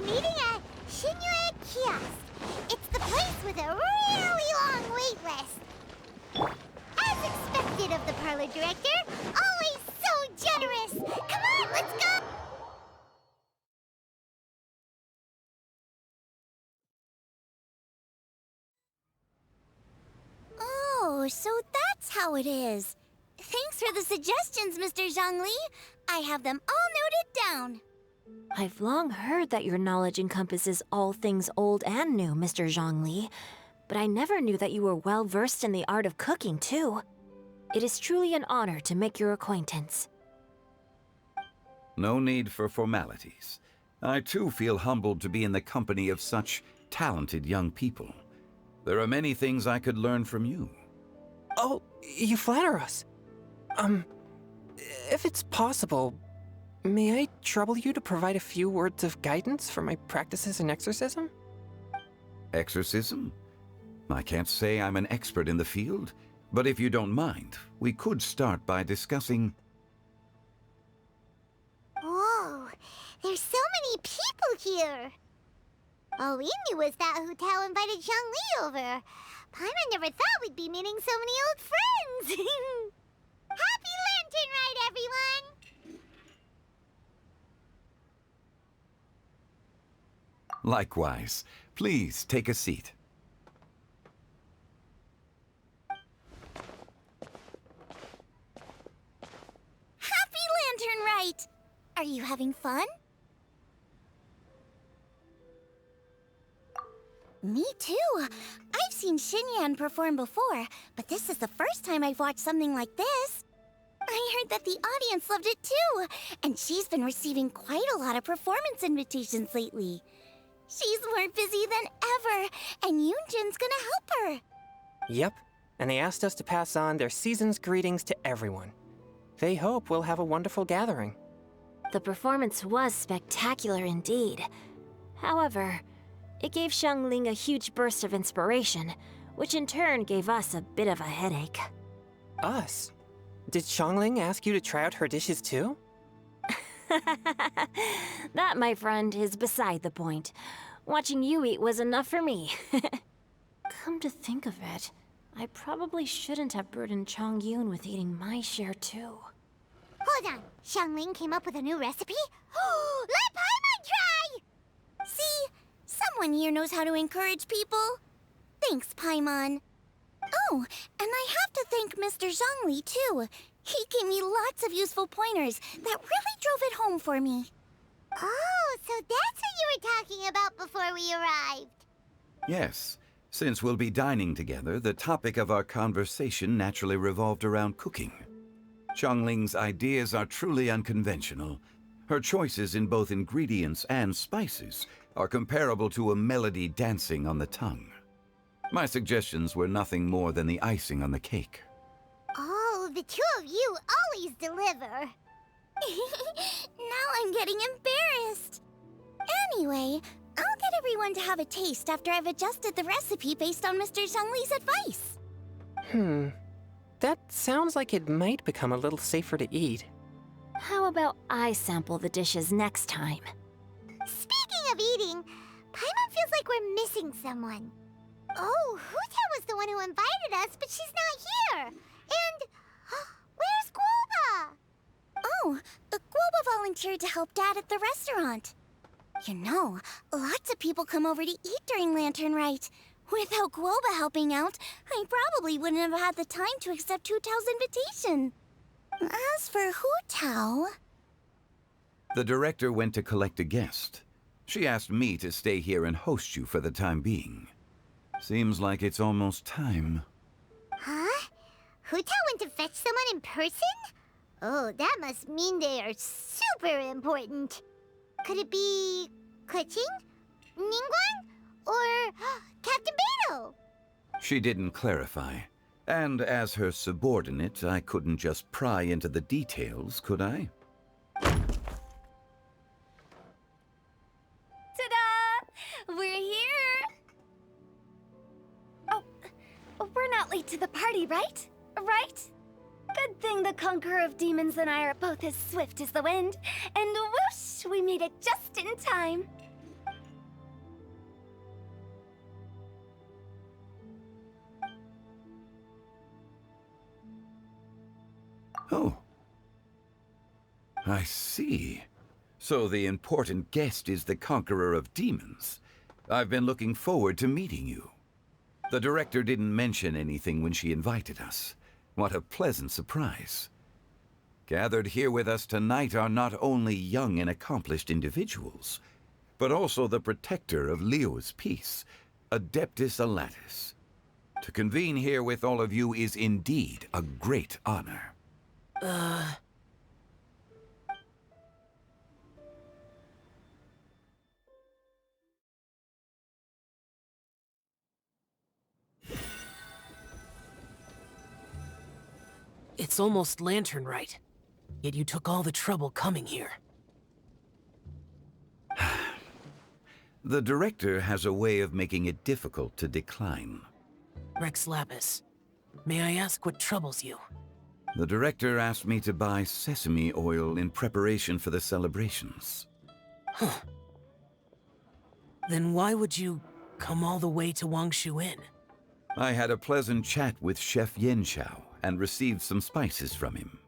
meeting at Shinjuei Kiosk. It's the place with a really long wait list. As expected of the parlor director, always so generous. Come on, let's go! Oh, so that's how it is. Thanks for the suggestions, Mr. Zhongli. I have them all noted down. I've long heard that your knowledge encompasses all things old and new, Mr. Zhongli, but I never knew that you were well versed in the art of cooking, too. It is truly an honor to make your acquaintance. No need for formalities. I too feel humbled to be in the company of such talented young people. There are many things I could learn from you. Oh, you flatter us. If it's possible, may I trouble you to provide a few words of guidance for my practices in exorcism? Exorcism? I can't say I'm an expert in the field, but if you don't mind, we could start by discussing... Whoa, there's so many people here. All we knew was that Hu invited Zhongli over. Paimon never thought we'd be meeting so many old friends. Happy Lantern Ride, everyone! Likewise. Please take a seat. Happy Lantern Ride! Are you having fun? Me too. I've seen Xinyan perform before, but this is the first time I've watched something like this. I heard that the audience loved it too, and she's been receiving quite a lot of performance invitations lately. She's more busy than ever, and Yoonjin's gonna help her. Yep, and they asked us to pass on their season's greetings to everyone. They hope we'll have a wonderful gathering. The performance was spectacular indeed. However, it gave Xiangling a huge burst of inspiration, which in turn gave us a bit of a headache. Us? Did Xiangling ask you to try out her dishes too? That, my friend, is beside the point. Watching you eat was enough for me. Come to think of it, I probably shouldn't have burdened Chongyun with eating my share too. Hold on, Xiangling came up with a new recipe? Let Paimon try! See? Someone here knows how to encourage people. Thanks, Paimon. Oh, and I have to thank Mr. Zhongli, too. He gave me lots of useful pointers that really drove it home for me. Oh, so that's what you were talking about before we arrived. Yes. Since we'll be dining together, the topic of our conversation naturally revolved around cooking. Xiangling's ideas are truly unconventional. Her choices in both ingredients and spices are comparable to a melody dancing on the tongue. My suggestions were nothing more than the icing on the cake. Oh, the two of you always deliver. Now I'm getting embarrassed. Anyway, I'll get everyone to have a taste after I've adjusted the recipe based on Mr. Zhongli's advice. That sounds like it might become a little safer to eat. How about I sample the dishes next time? Speaking of eating, Paimon feels like we're missing someone. Oh, Huta was the one who invited us, but she's not here. And where's Guoba? Oh, Guoba volunteered to help Dad at the restaurant. You know, lots of people come over to eat during Lantern Rite. Without Guoba helping out, I probably wouldn't have had the time to accept Hu Tao's invitation. As for Hu Tao... The director went to collect a guest. She asked me to stay here and host you for the time being. Seems like it's almost time. Huh? Hu Tao went to fetch someone in person? Oh, that must mean they are super important. Could it be... Keqing? Ningguang? Or Captain Beidou? She didn't clarify. And as her subordinate, I couldn't just pry into the details, could I? Ta-da! We're here! Oh, we're not late to the party, right? Right? Good thing the Conqueror of Demons and I are both as swift as the wind. And whoosh, we made it just in time. Oh. I see. So the important guest is the Conqueror of Demons. I've been looking forward to meeting you. The director didn't mention anything when she invited us. What a pleasant surprise. Gathered here with us tonight are not only young and accomplished individuals, but also the protector of Leo's peace, Adeptus Alatus. To convene here with all of you is indeed a great honor. It's almost lantern right. Yet you took all the trouble coming here. The director has a way of making it difficult to decline. Rex Lapis, may I ask what troubles you? The director asked me to buy sesame oil in preparation for the celebrations. Huh. Then why would you come all the way to Wangshu Inn? I had a pleasant chat with Chef Yenshao and received some spices from him.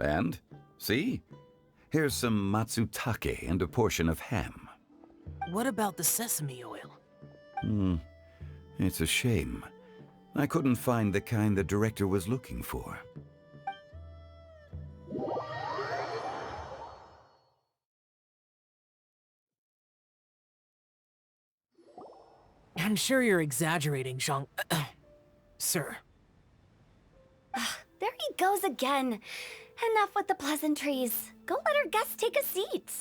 And, see? Here's some matsutake and a portion of ham. What about the sesame oil? It's a shame. I couldn't find the kind the director was looking for. I'm sure you're exaggerating, Zhang... Sir. There he goes again. Enough with the pleasantries. Go let our guests take a seat.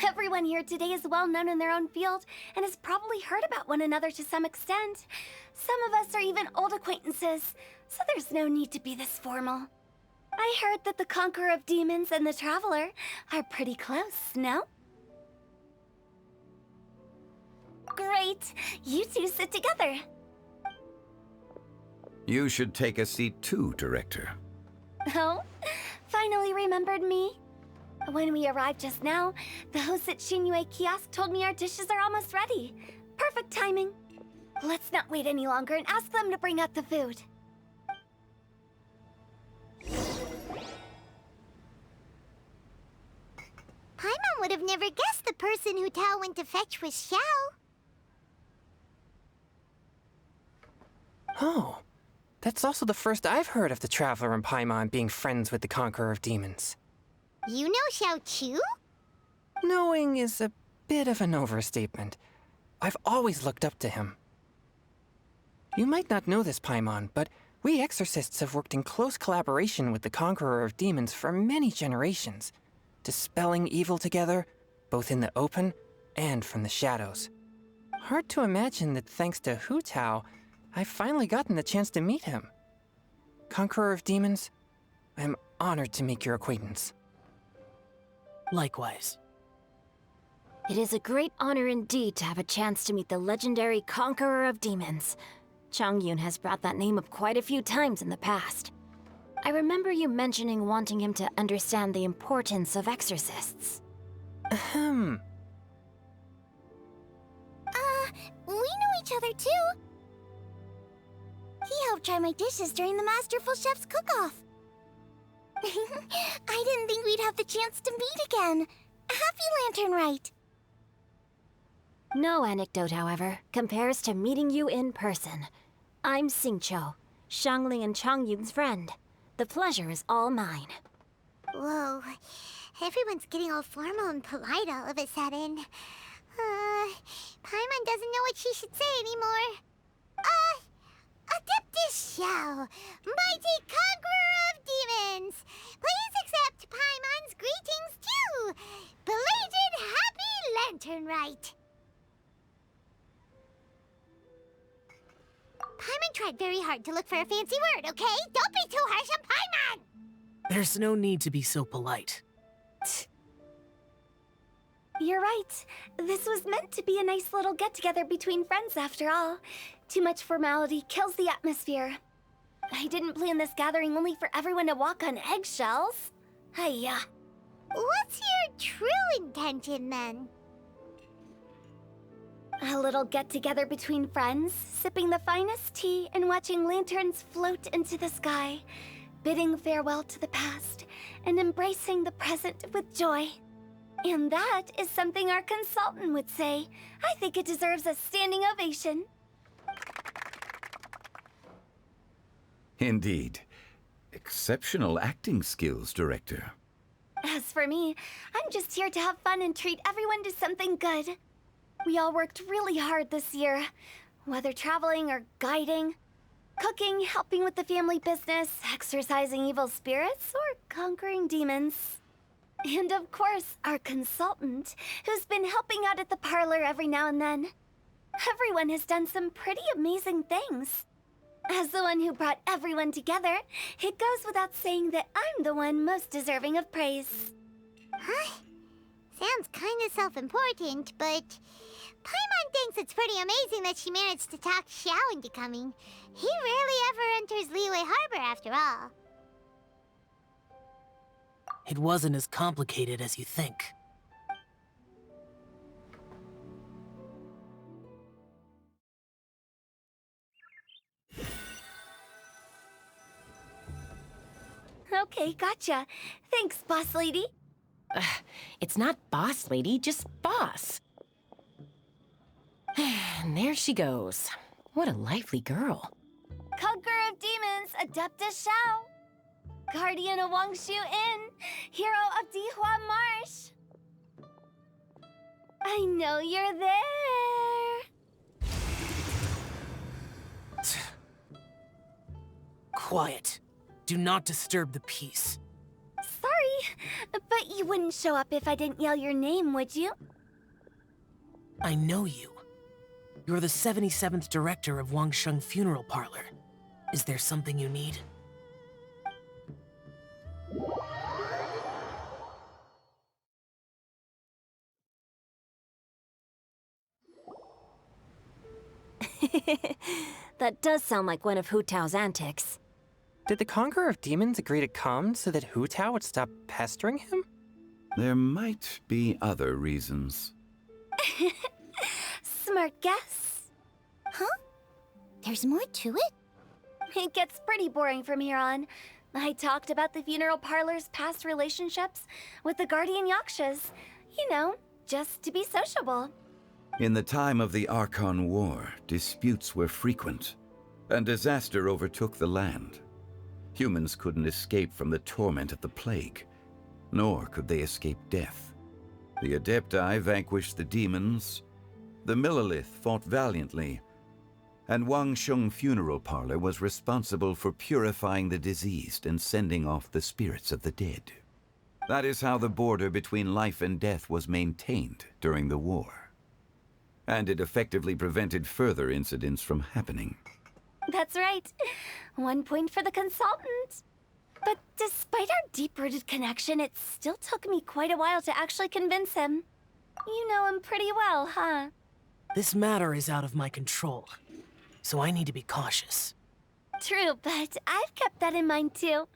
Everyone here today is well known in their own field and has probably heard about one another to some extent. Some of us are even old acquaintances, so there's no need to be this formal. I heard that the Conqueror of Demons and the Traveler are pretty close, no? Great! You two sit together. You should take a seat too, Director. Oh? Finally remembered me? When we arrived just now, the host at Xinyue Kiosk told me our dishes are almost ready. Perfect timing. Let's not wait any longer and ask them to bring out the food. Paimon would have never guessed the person who Tao went to fetch was Xiao. Oh, that's also the first I've heard of the Traveler and Paimon being friends with the Conqueror of Demons. You know Xiao Chu? Knowing is a bit of an overstatement. I've always looked up to him. You might not know this, Paimon, but we exorcists have worked in close collaboration with the Conqueror of Demons for many generations, dispelling evil together, both in the open and from the shadows. Hard to imagine that thanks to Hu Tao, I've finally gotten the chance to meet him. Conqueror of Demons, I'm honored to make your acquaintance. Likewise. It is a great honor indeed to have a chance to meet the legendary Conqueror of Demons. Changyun has brought that name up quite a few times in the past. I remember you mentioning wanting him to understand the importance of exorcists. We know each other too. He helped try my dishes during the Masterful Chef's cook-off. I didn't think we'd have the chance to meet again. Happy Lantern Rite. No anecdote, however, compares to meeting you in person. I'm Xingqiu, Shangling and Changyun's friend. The pleasure is all mine. Whoa. Everyone's getting all formal and polite all of a sudden. Paimon doesn't know what she should say anymore. Adeptus Xiao, mighty Conqueror of Demons, please accept Paimon's greetings too. Belated Happy Lantern Rite. Paimon tried very hard to look for a fancy word, okay? Don't be too harsh on Paimon! There's no need to be so polite. You're right. This was meant to be a nice little get-together between friends after all. Too much formality kills the atmosphere. I didn't plan this gathering only for everyone to walk on eggshells. Hiya. What's your true intention, then? A little get-together between friends, sipping the finest tea and watching lanterns float into the sky. bidding farewell to the past and embracing the present with joy. And that is something our consultant would say. I think it deserves a standing ovation. Indeed. Exceptional acting skills, Director. As for me, I'm just here to have fun and treat everyone to something good. We all worked really hard this year, whether traveling or guiding, cooking, helping with the family business, exorcising evil spirits, or conquering demons. And of course, our consultant, who's been helping out at the parlor every now and then. Everyone has done some pretty amazing things. As the one who brought everyone together, it goes without saying that I'm the one most deserving of praise. Huh? Sounds kind of self-important, but Paimon thinks it's pretty amazing that she managed to talk Xiao into coming. He rarely ever enters Liyue Harbor after all. It wasn't as complicated as you think. Okay, gotcha. Thanks, boss lady. It's not boss lady, just boss. And there she goes. What a lively girl. Conqueror of demons, Adeptus Xiao. Guardian of Wangshu Inn, hero of Dihua Marsh. I know you're there. Quiet. Do not disturb the peace. Sorry, but you wouldn't show up if I didn't yell your name, would you? I know you. You're the 77th director of Wangsheng Funeral Parlor. Is there something you need? That does sound like one of Hu Tao's antics. Did the Conqueror of Demons agree to come so that Hu Tao would stop pestering him? There might be other reasons. Smart guess. Huh? There's more to it? It gets pretty boring from here on. I talked about the funeral parlor's past relationships with the Guardian Yakshas. You know, just to be sociable. In the time of the Archon War, disputes were frequent, and disaster overtook the land. Humans couldn't escape from the torment of the plague, nor could they escape death. The Adepti vanquished the demons, the Millelith fought valiantly, and Wangsheng Funeral Parlor was responsible for purifying the diseased and sending off the spirits of the dead. That is how the border between life and death was maintained during the war. And it effectively prevented further incidents from happening. That's right. 1 point for the consultant. But despite our deep-rooted connection, it still took me quite a while to actually convince him. You know him pretty well, huh? This matter is out of my control, so I need to be cautious. True, but I've kept that in mind too.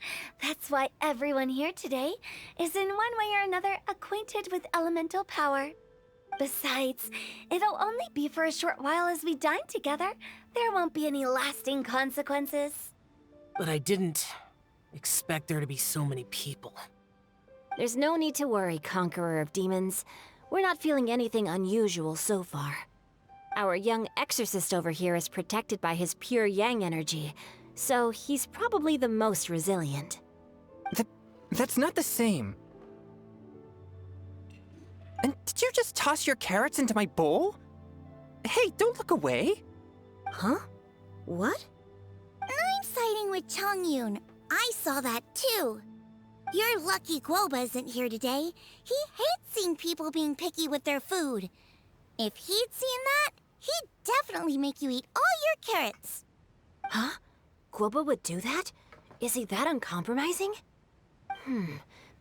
That's why everyone here today is in one way or another acquainted with elemental power. Besides, it'll only be for a short while as we dine together. There won't be any lasting consequences. But I didn't expect there to be so many people. There's no need to worry, Conqueror of Demons. We're not feeling anything unusual so far. Our young exorcist over here is protected by his pure yang energy, so he's probably the most resilient. That's not the same. And did you just toss your carrots into my bowl? Hey, don't look away. Huh? What? I'm siding with Chongyun. I saw that too. You're lucky Guoba isn't here today. He hates seeing people being picky with their food. If he'd seen that, he'd definitely make you eat all your carrots. Huh? Guoba would do that? Is he that uncompromising?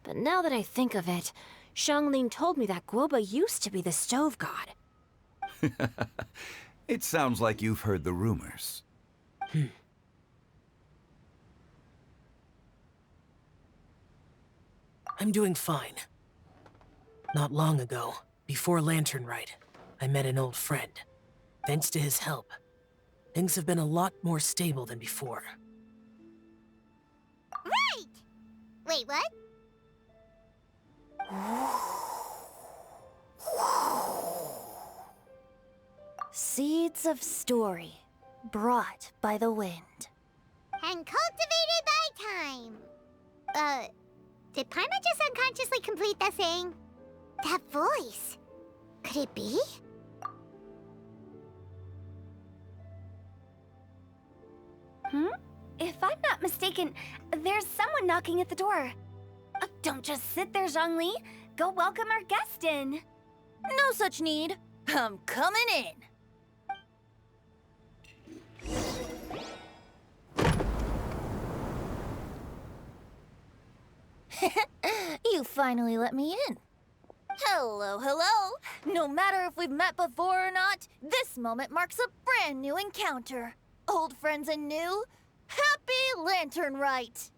But now that I think of it, Xiangling told me that Guoba used to be the stove god. It sounds like you've heard the rumors. I'm doing fine. Not long ago, before Lantern Rite, I met an old friend. Thanks to his help, things have been a lot more stable than before. Wait, what? Seeds of story, brought by the wind. And cultivated by time. Did Paimon just unconsciously complete that thing? That voice. Could it be? If I'm not mistaken, there's someone knocking at the door. Don't just sit there, Zhongli. Go welcome our guest in. No such need. I'm coming in. You finally let me in. Hello, hello. No matter if we've met before or not, this moment marks a brand new encounter. Old friends and new. Happy Lantern Rite.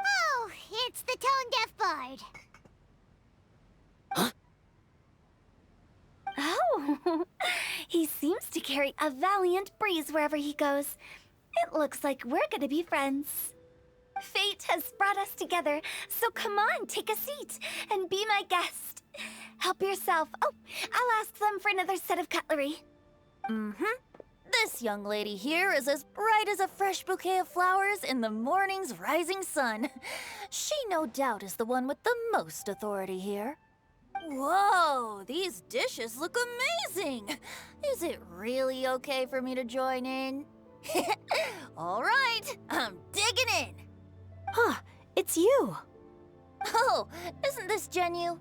Oh, it's the tone-deaf bard. Oh, he seems to carry a valiant breeze wherever he goes. It looks like we're gonna be friends. Fate has brought us together, so come on, take a seat and be my guest. Help yourself. Oh, I'll ask them for another set of cutlery. This young lady here is as bright as a fresh bouquet of flowers in the morning's rising sun. She no doubt is the one with the most authority here. Whoa, these dishes look amazing! Is it really okay for me to join in? All right, I'm digging in! Huh, it's you! Oh, isn't this Genyu?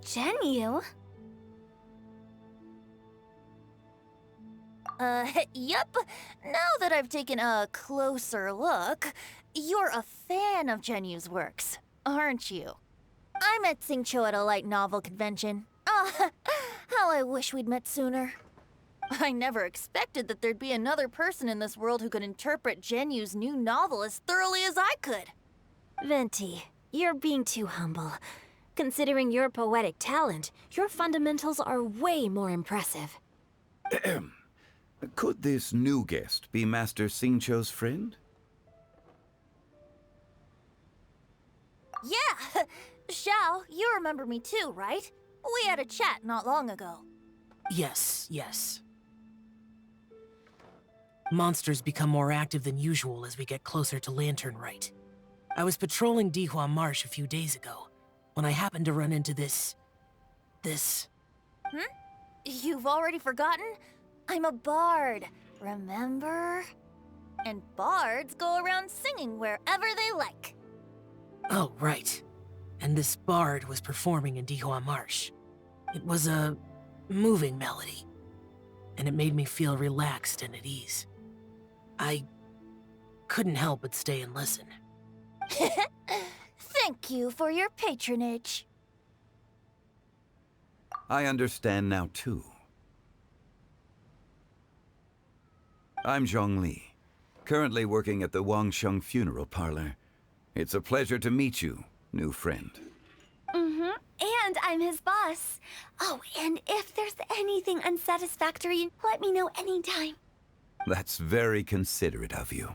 Genyu? Yep. Now that I've taken a closer look, you're a fan of Genyu's works, aren't you? I met Xingqiu at a light novel convention. Ah, how I wish we'd met sooner. I never expected that there'd be another person in this world who could interpret Genyu's new novel as thoroughly as I could. Venti, you're being too humble. Considering your poetic talent, your fundamentals are way more impressive. Could this new guest be Master Xingqiu's friend? Yeah! Xiao, you remember me too, right? We had a chat not long ago. Yes. Monsters become more active than usual as we get closer to Lantern Rite. I was patrolling Dihua Marsh a few days ago, when I happened to run into this... You've already forgotten? I'm a bard, remember? And bards go around singing wherever they like. Oh, right. And this bard was performing in Dihua Marsh. It was a moving melody, and it made me feel relaxed and at ease. I couldn't help but stay and listen. Thank you for your patronage. I understand now, too. I'm Zhongli, currently working at the Wangsheng Funeral Parlor. It's a pleasure to meet you, new friend. And I'm his boss. Oh, and if there's anything unsatisfactory, let me know anytime. That's very considerate of you.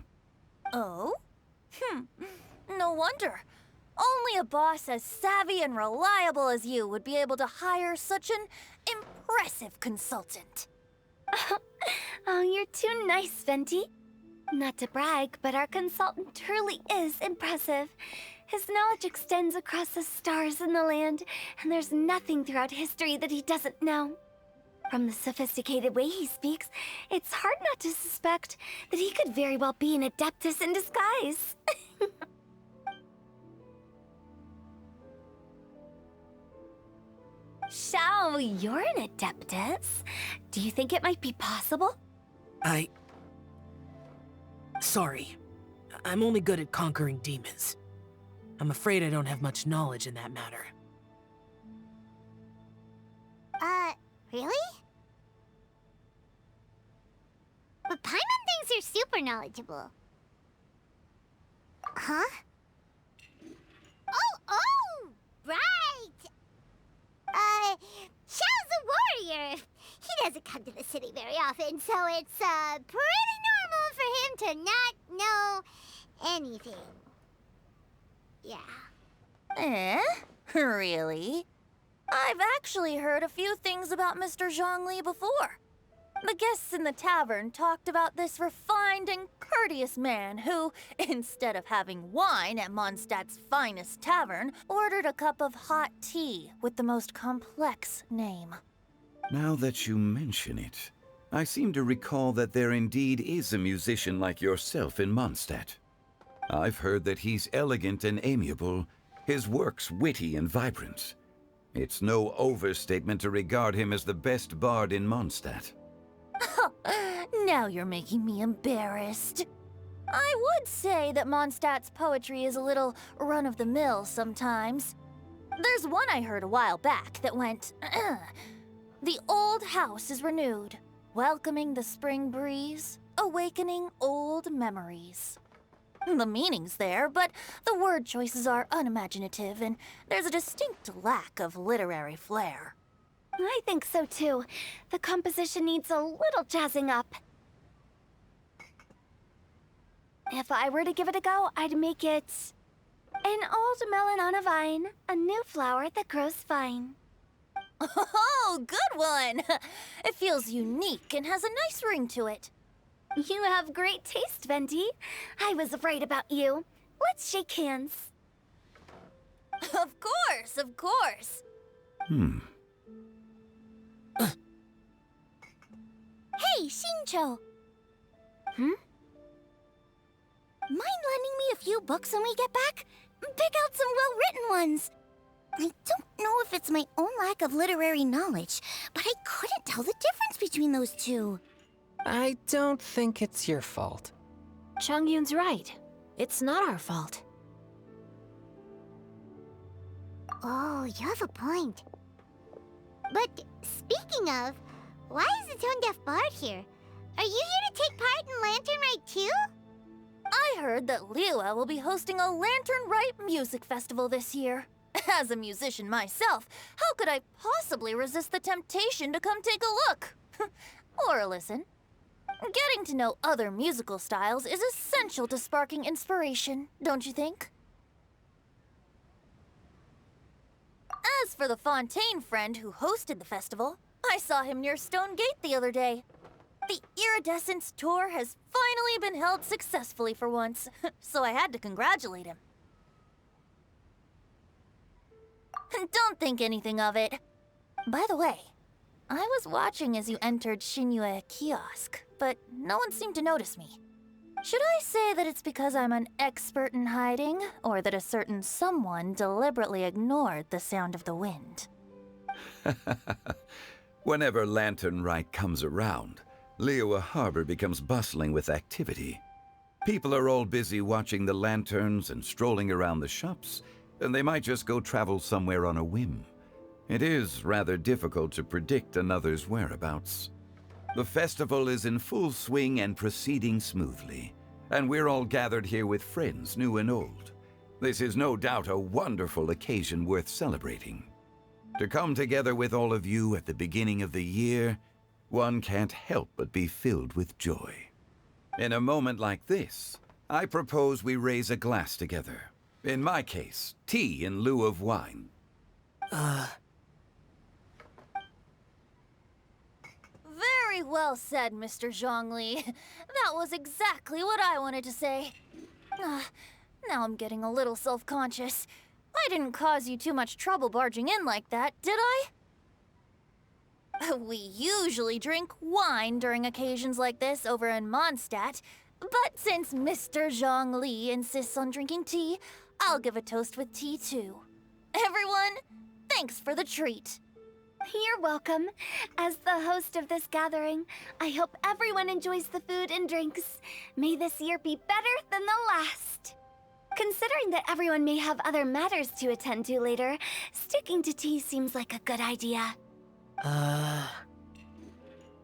Oh? No wonder. Only a boss as savvy and reliable as you would be able to hire such an impressive consultant. Oh, you're too nice, Venti. Not to brag, but our consultant truly is impressive. His knowledge extends across the stars and the land, and there's nothing throughout history that he doesn't know. From the sophisticated way he speaks, it's hard not to suspect that he could very well be an adeptus in disguise. Xiao, you're an adeptus. Do you think it might be possible? Sorry. I'm only good at conquering demons. I'm afraid I don't have much knowledge in that matter. Really? But Paimon thinks you're super knowledgeable. Huh? Oh, right! Xiao's a warrior. He doesn't come to the city very often, so it's, pretty normal for him to not know anything. Yeah. Eh? Really? I've actually heard a few things about Mr. Zhongli before. The guests in the tavern talked about this refined and courteous man who, instead of having wine at Mondstadt's finest tavern, ordered a cup of hot tea with the most complex name. Now that you mention it, I seem to recall that there indeed is a musician like yourself in Mondstadt. I've heard that he's elegant and amiable, his works witty and vibrant. It's no overstatement to regard him as the best bard in Mondstadt. Now you're making me embarrassed. I would say that Mondstadt's poetry is a little run-of-the-mill sometimes. There's one I heard a while back that went, "The old house is renewed, welcoming the spring breeze, awakening old memories." The meaning's there, but the word choices are unimaginative, and there's a distinct lack of literary flair. I think so too. The composition needs a little jazzing up. If I were to give it a go, I'd make it an old melon on a vine, a new flower that grows fine. Oh, good one! It feels unique and has a nice ring to it. You have great taste, Venti. I was right about you. Let's shake hands. Of course, of course. Hey, Shincho! Mind lending me a few books when we get back? Pick out some well-written ones. I don't know if it's my own lack of literary knowledge, but I couldn't tell the difference between those two. I don't think it's your fault. Chongyun's right. It's not our fault. Oh, you have a point. But speaking of, why is the tone-deaf bard here? Are you here to take part in Lantern Rite too? I heard that Liua will be hosting a Lantern Rite music festival this year. As a musician myself, how could I possibly resist the temptation to come take a look? Or listen. Getting to know other musical styles is essential to sparking inspiration, don't you think? As for the Fontaine friend who hosted the festival, I saw him near Stone Gate the other day. The Iridescence tour has finally been held successfully for once, so I had to congratulate him. Don't think anything of it. By the way, I was watching as you entered Shinyue Kiosk, but no one seemed to notice me. Should I say that it's because I'm an expert in hiding, or that a certain someone deliberately ignored the sound of the wind? Whenever Lantern Rite comes around, Liua Harbor becomes bustling with activity. People are all busy watching the lanterns and strolling around the shops, and they might just go travel somewhere on a whim. It is rather difficult to predict another's whereabouts. The festival is in full swing and proceeding smoothly, and we're all gathered here with friends, new and old. This is no doubt a wonderful occasion worth celebrating. To come together with all of you at the beginning of the year, one can't help but be filled with joy. In a moment like this, I propose we raise a glass together. In my case, tea in lieu of wine. Very well said, Mr. Zhongli. That was exactly what I wanted to say. Now I'm getting a little self-conscious. I didn't cause you too much trouble barging in like that, did I? We usually drink wine during occasions like this over in Mondstadt, but since Mr. Zhongli insists on drinking tea, I'll give a toast with tea too. Everyone, thanks for the treat. You're welcome. As the host of this gathering, I hope everyone enjoys the food and drinks. May this year be better than the last. Considering that everyone may have other matters to attend to later, sticking to tea seems like a good idea. All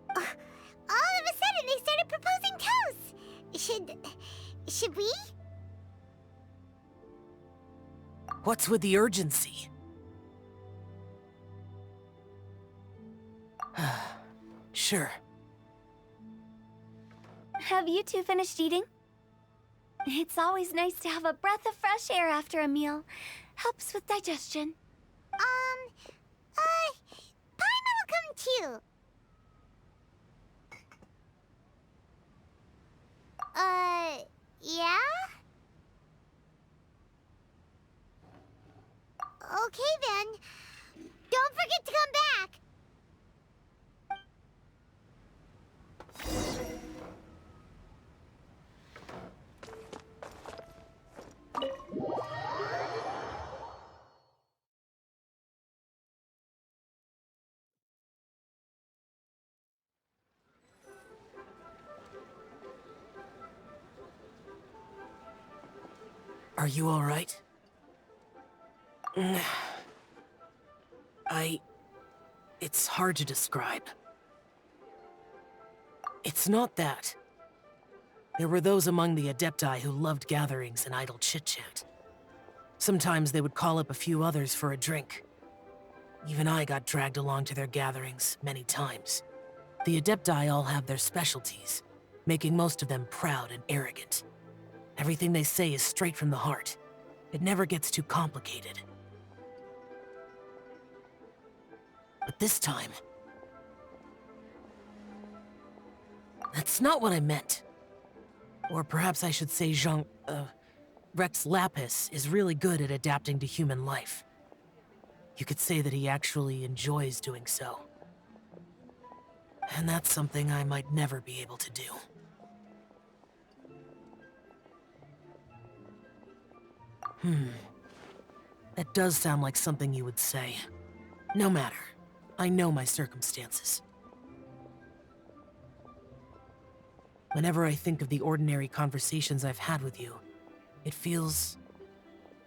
of a sudden, they started proposing toasts. Should we? What's with the urgency? Sure. Have you two finished eating? It's always nice to have a breath of fresh air after a meal. Helps with digestion. Paimon will come too. Yeah? Okay then. Don't forget to come back. Are you all right? It's hard to describe. It's not that. There were those among the Adepti who loved gatherings and idle chit-chat. Sometimes they would call up a few others for a drink. Even I got dragged along to their gatherings many times. The Adepti all have their specialties, making most of them proud and arrogant. Everything they say is straight from the heart. It never gets too complicated. But this time... that's not what I meant. Or perhaps I should say Rex Lapis is really good at adapting to human life. You could say that he actually enjoys doing so. And that's something I might never be able to do. That does sound like something you would say. No matter. I know my circumstances. Whenever I think of the ordinary conversations I've had with you, it feels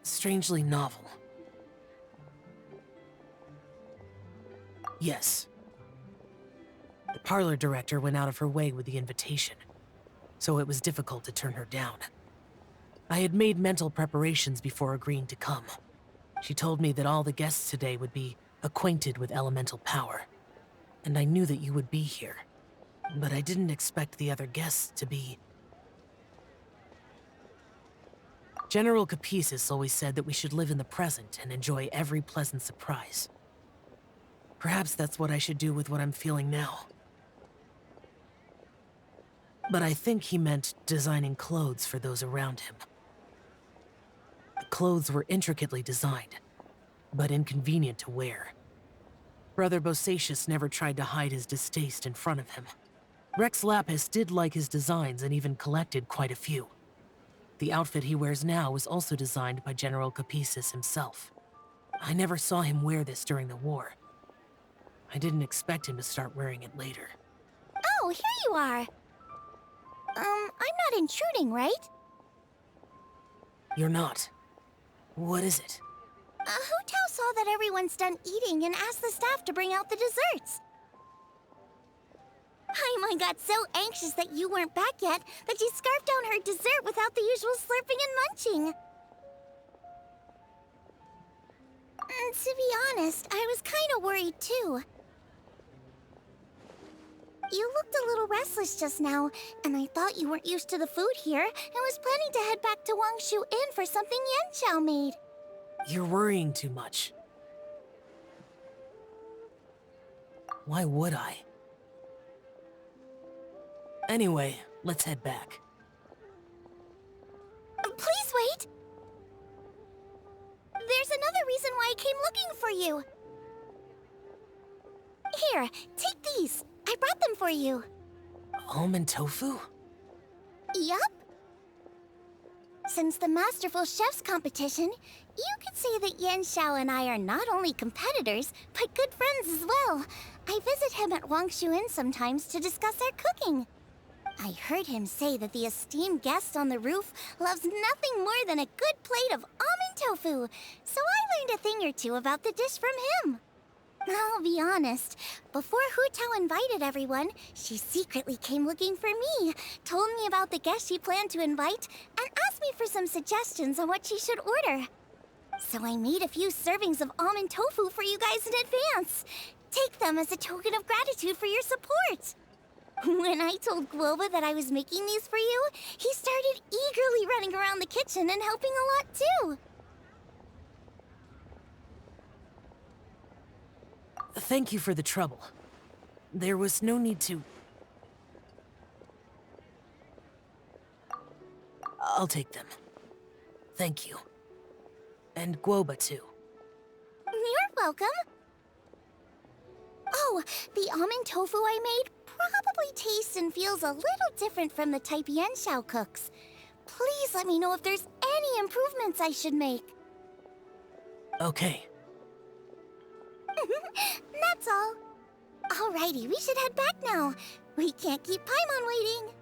strangely novel. Yes. The parlor director went out of her way with the invitation, so it was difficult to turn her down. I had made mental preparations before agreeing to come. She told me that all the guests today would be acquainted with elemental power, and I knew that you would be here. But I didn't expect the other guests to be... General Capisis always said that we should live in the present and enjoy every pleasant surprise. Perhaps that's what I should do with what I'm feeling now. But I think he meant designing clothes for those around him. The clothes were intricately designed, but inconvenient to wear. Brother Bosacius never tried to hide his distaste in front of him. Rex Lapis did like his designs and even collected quite a few. The outfit he wears now was also designed by General Capisis himself. I never saw him wear this during the war. I didn't expect him to start wearing it later. Oh, here you are. I'm not intruding, right? You're not. What is it? Hu Tao saw that everyone's done eating and asked the staff to bring out the desserts. Paimon got so anxious that you weren't back yet that she scarfed down her dessert without the usual slurping and munching. To be honest, I was kind of worried too. You looked a little restless just now, and I thought you weren't used to the food here and was planning to head back to Wangshu Inn for something Yanqiao made. You're worrying too much. Why would I? Anyway, let's head back. Please wait! There's another reason why I came looking for you. Here, take these. I brought them for you. Almond tofu? Yup. Since the Masterful Chef's competition, you could say that Yanqiao and I are not only competitors, but good friends as well. I visit him at Wangshu Inn sometimes to discuss our cooking. I heard him say that the esteemed guest on the roof loves nothing more than a good plate of almond tofu, so I learned a thing or two about the dish from him. I'll be honest, before Hu Tao invited everyone, she secretly came looking for me, told me about the guests she planned to invite, and asked me for some suggestions on what she should order. So I made a few servings of almond tofu for you guys in advance. Take them as a token of gratitude for your support. When I told Guoba that I was making these for you, he started eagerly running around the kitchen and helping a lot too. Thank you for the trouble. There was no need to... I'll take them. Thank you. And Guoba, too. You're welcome. Oh, the almond tofu I made probably tastes and feels a little different from the type Yanxiao cooks. Please let me know if there's any improvements I should make. Okay. That's all. Alrighty, we should head back now. We can't keep Paimon waiting.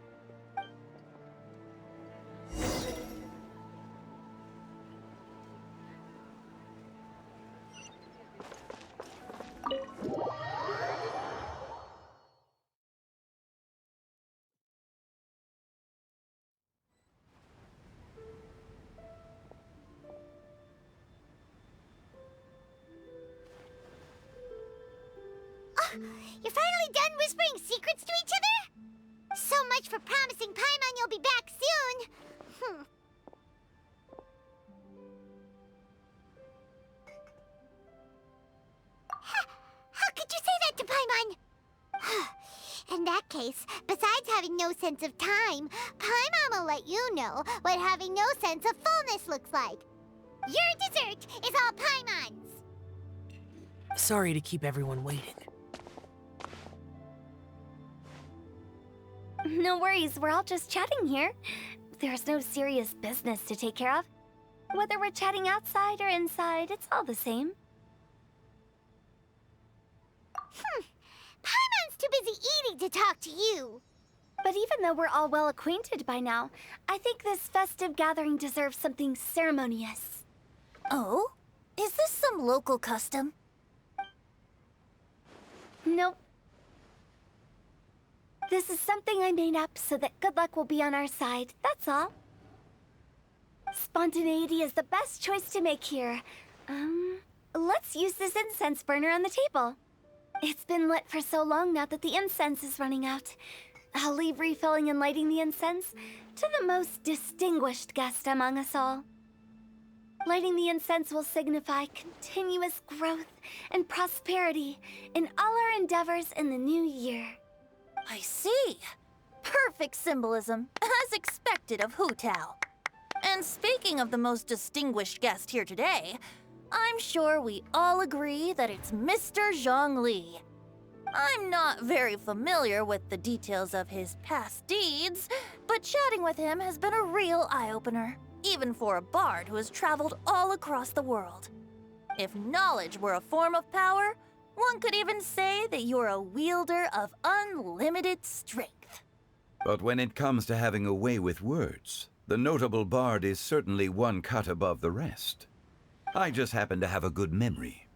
You're finally done whispering secrets to each other? So much for promising Paimon you'll be back soon. How could you say that to Paimon? In that case, besides having no sense of time, Paimon will let you know what having no sense of fullness looks like. Your dessert is all Paimon's. Sorry to keep everyone waiting. No worries, we're all just chatting here. There's no serious business to take care of. Whether we're chatting outside or inside, it's all the same. Paimon's too busy eating to talk to you. But even though we're all well acquainted by now, I think this festive gathering deserves something ceremonious. Oh? Is this some local custom? Nope. This is something I made up so that good luck will be on our side, that's all. Spontaneity is the best choice to make here. Let's use this incense burner on the table. It's been lit for so long now that the incense is running out. I'll leave refilling and lighting the incense to the most distinguished guest among us all. Lighting the incense will signify continuous growth and prosperity in all our endeavors in the new year. I see. Perfect symbolism, as expected of Hu Tao. And speaking of the most distinguished guest here today, I'm sure we all agree that it's Mr. Zhongli. I'm not very familiar with the details of his past deeds, but chatting with him has been a real eye-opener, even for a bard who has traveled all across the world. If knowledge were a form of power, one could even say that you're a wielder of unlimited strength. But when it comes to having a way with words, the notable bard is certainly one cut above the rest. I just happen to have a good memory.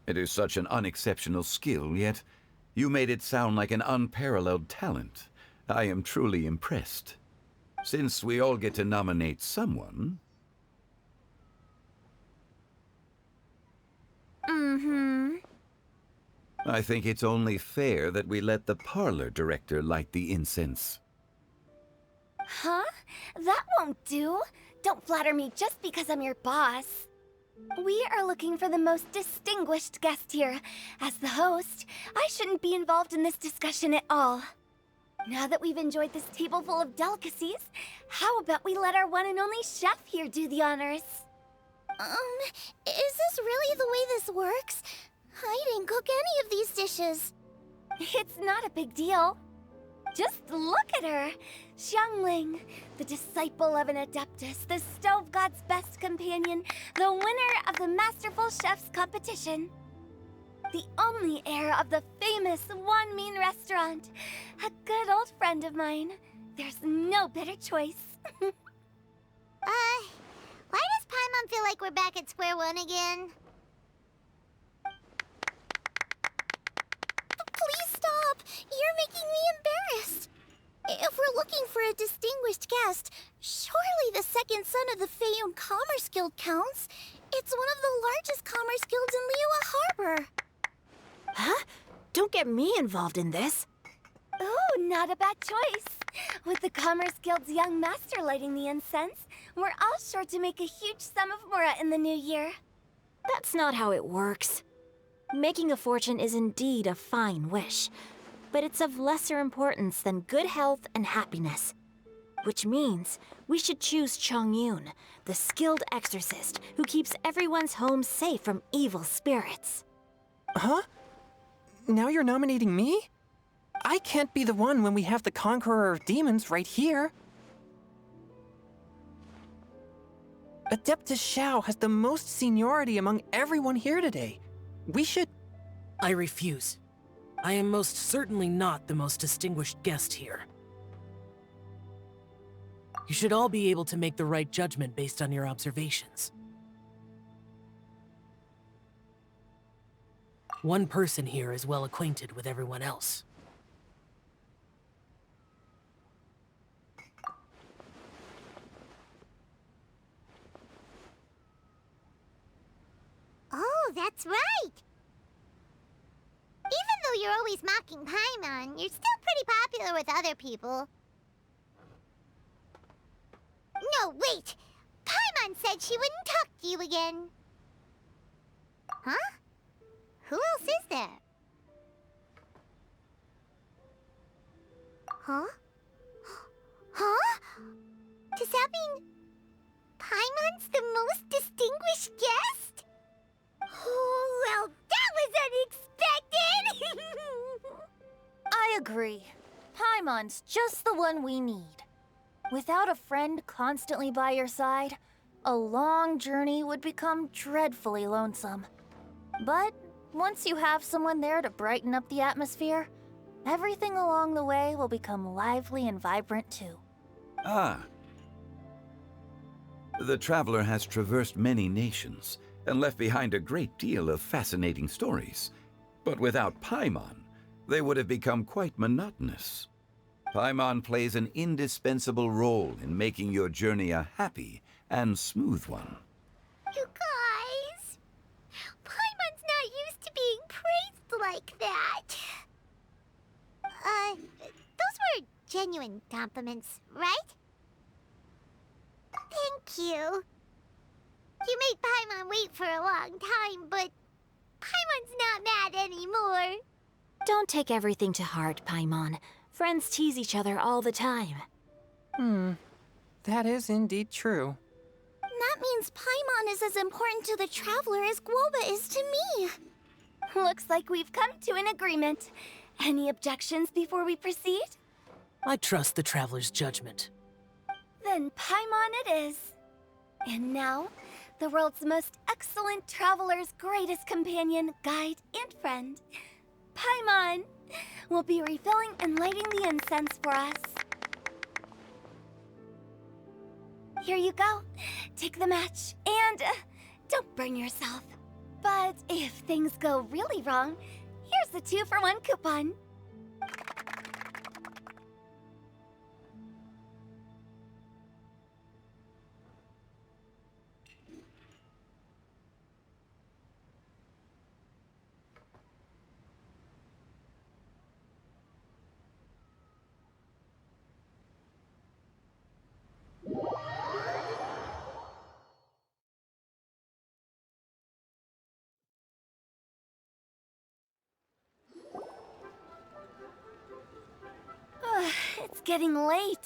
It is such an unexceptional skill, yet you made it sound like an unparalleled talent. I am truly impressed. Since we all get to nominate someone... I think it's only fair that we let the parlor director light the incense. Huh? That won't do. Don't flatter me just because I'm your boss. We are looking for the most distinguished guest here. As the host, I shouldn't be involved in this discussion at all. Now that we've enjoyed this table full of delicacies, how about we let our one and only chef here do the honors? Is this really the way this works? I didn't cook any of these dishes. It's not a big deal. Just look at her. Xiangling, the disciple of an adeptus, the stove god's best companion, the winner of the Masterful Chef's competition. The only heir of the famous Wan Min restaurant. A good old friend of mine. There's no better choice. Why does Paimon feel like we're back at square one again? Please stop! You're making me embarrassed. If we're looking for a distinguished guest, surely the second son of the Feiyun Commerce Guild counts. It's one of the largest commerce guilds in Liyue Harbor. Huh? Don't get me involved in this. Ooh, not a bad choice. With the Commerce Guild's young master lighting the incense, we're all sure to make a huge sum of mora in the new year. That's not how it works. Making a fortune is indeed a fine wish, but it's of lesser importance than good health and happiness. Which means we should choose Chongyun, the skilled exorcist who keeps everyone's home safe from evil spirits. Huh? Now you're nominating me? I can't be the one when we have the Conqueror of Demons right here. Adeptus Xiao has the most seniority among everyone here today. We should... I refuse. I am most certainly not the most distinguished guest here. You should all be able to make the right judgment based on your observations. One person here is well acquainted with everyone else. Oh, that's right! Even though you're always mocking Paimon, you're still pretty popular with other people. No, wait! Paimon said she wouldn't talk to you again. Huh? Who else is there? Huh? Huh? Does that mean Paimon's the most distinguished guest? Oh, well, that was unexpected! I agree. Paimon's just the one we need. Without a friend constantly by your side, a long journey would become dreadfully lonesome. But once you have someone there to brighten up the atmosphere, everything along the way will become lively and vibrant too. Ah. The traveler has traversed many nations and left behind a great deal of fascinating stories. But without Paimon, they would have become quite monotonous. Paimon plays an indispensable role in making your journey a happy and smooth one. You guys, Paimon's not used to being praised like that. Those were genuine compliments, right? Thank you. You made Paimon wait for a long time, but Paimon's not mad anymore. Don't take everything to heart, Paimon. Friends tease each other all the time. That is indeed true. That means Paimon is as important to the traveler as Guoba is to me. Looks like we've come to an agreement. Any objections before we proceed? I trust the traveler's judgment. Then Paimon it is. And now, the world's most excellent traveler's greatest companion, guide, and friend, Paimon, will be refilling and lighting the incense for us. Here you go. Take the match, and don't burn yourself. But if things go really wrong, here's the 2-for-1 coupon. It's getting late.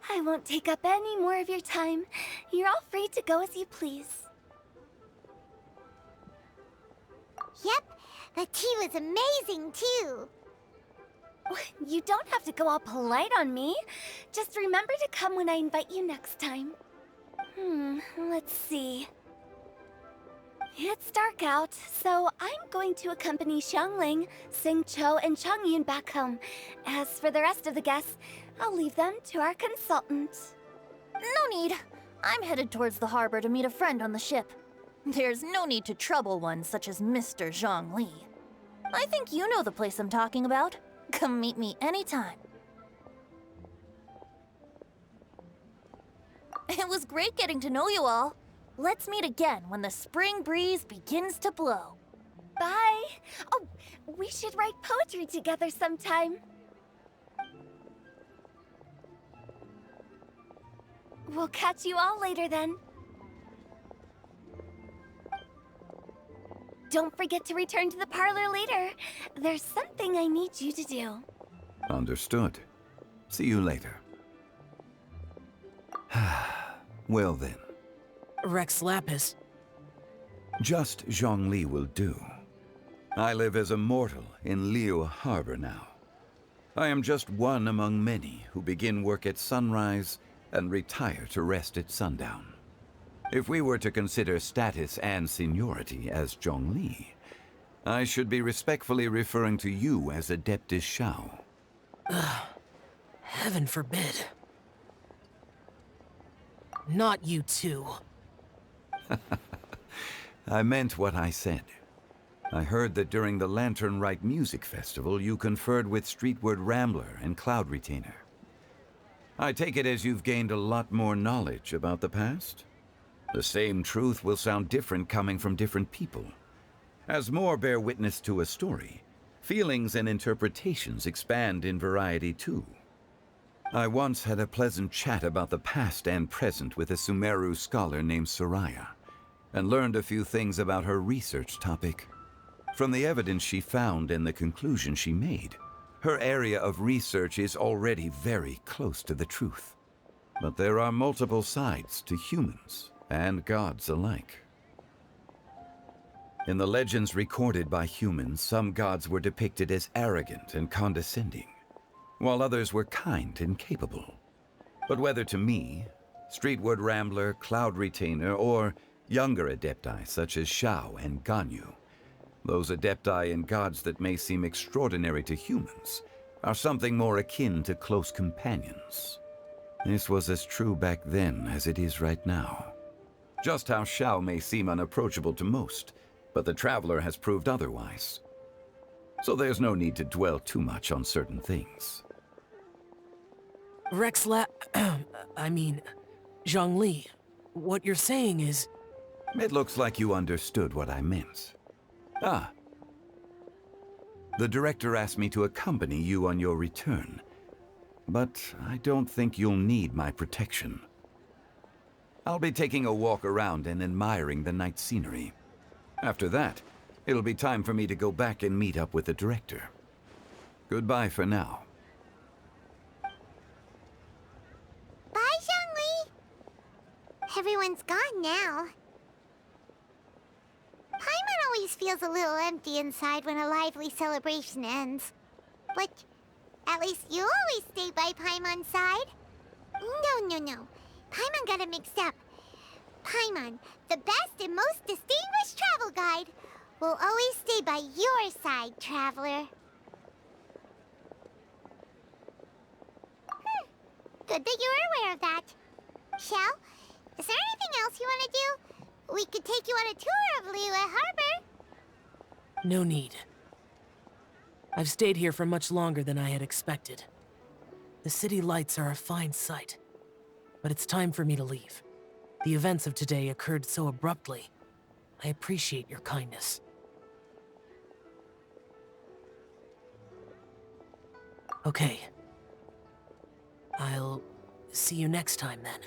I won't take up any more of your time. You're all free to go as you please. Yep, the tea was amazing too. You don't have to go all polite on me. Just remember to come when I invite you next time. Let's see. It's dark out, so I'm going to accompany Xiangling, Xingqiu, and Chongyun back home. As for the rest of the guests, I'll leave them to our consultant. No need. I'm headed towards the harbor to meet a friend on the ship. There's no need to trouble one such as Mr. Zhongli. I think you know the place I'm talking about. Come meet me anytime. It was great getting to know you all. Let's meet again when the spring breeze begins to blow. Bye! Oh, we should write poetry together sometime. We'll catch you all later then. Don't forget to return to the parlor later. There's something I need you to do. Understood. See you later. Well then. Rex Lapis. Just Zhongli will do. I live as a mortal in Liyue Harbor now. I am just one among many who begin work at sunrise and retire to rest at sundown. If we were to consider status and seniority as Zhongli, I should be respectfully referring to you as Adeptus Shao. Heaven forbid. Not you too. I meant what I said. I heard that during the Lantern Rite Music Festival, you conferred with Streetward Rambler and Cloud Retainer. I take it as you've gained a lot more knowledge about the past? The same truth will sound different coming from different people. As more bear witness to a story, feelings and interpretations expand in variety too. I once had a pleasant chat about the past and present with a Sumeru scholar named Soraya, and learned a few things about her research topic. From the evidence she found and the conclusion she made, her area of research is already very close to the truth. But there are multiple sides to humans and gods alike. In the legends recorded by humans, some gods were depicted as arrogant and condescending, while others were kind and capable. But whether to me, Streetward Rambler, Cloud Retainer, or younger adepti such as Shao and Ganyu, those adepti and gods that may seem extraordinary to humans are something more akin to close companions. This was as true back then as it is right now. Just how Shao may seem unapproachable to most, but the Traveler has proved otherwise. So there's no need to dwell too much on certain things. Zhongli, what you're saying is... It looks like you understood what I meant. Ah. The director asked me to accompany you on your return, but I don't think you'll need my protection. I'll be taking a walk around and admiring the night scenery. After that, it'll be time for me to go back and meet up with the director. Goodbye for now. Bye, Zhongli. Everyone's gone now. Paimon always feels a little empty inside when a lively celebration ends. But at least you always stay by Paimon's side. No. Paimon got it mixed up. Paimon, the best and most distinguished travel guide, will always stay by your side, Traveler. Good that you were aware of that. Shell, is there anything else you want to do? We could take you on a tour of Liyue Harbor. No need. I've stayed here for much longer than I had expected. The city lights are a fine sight, but it's time for me to leave. The events of today occurred so abruptly. I appreciate your kindness. Okay. I'll see you next time then.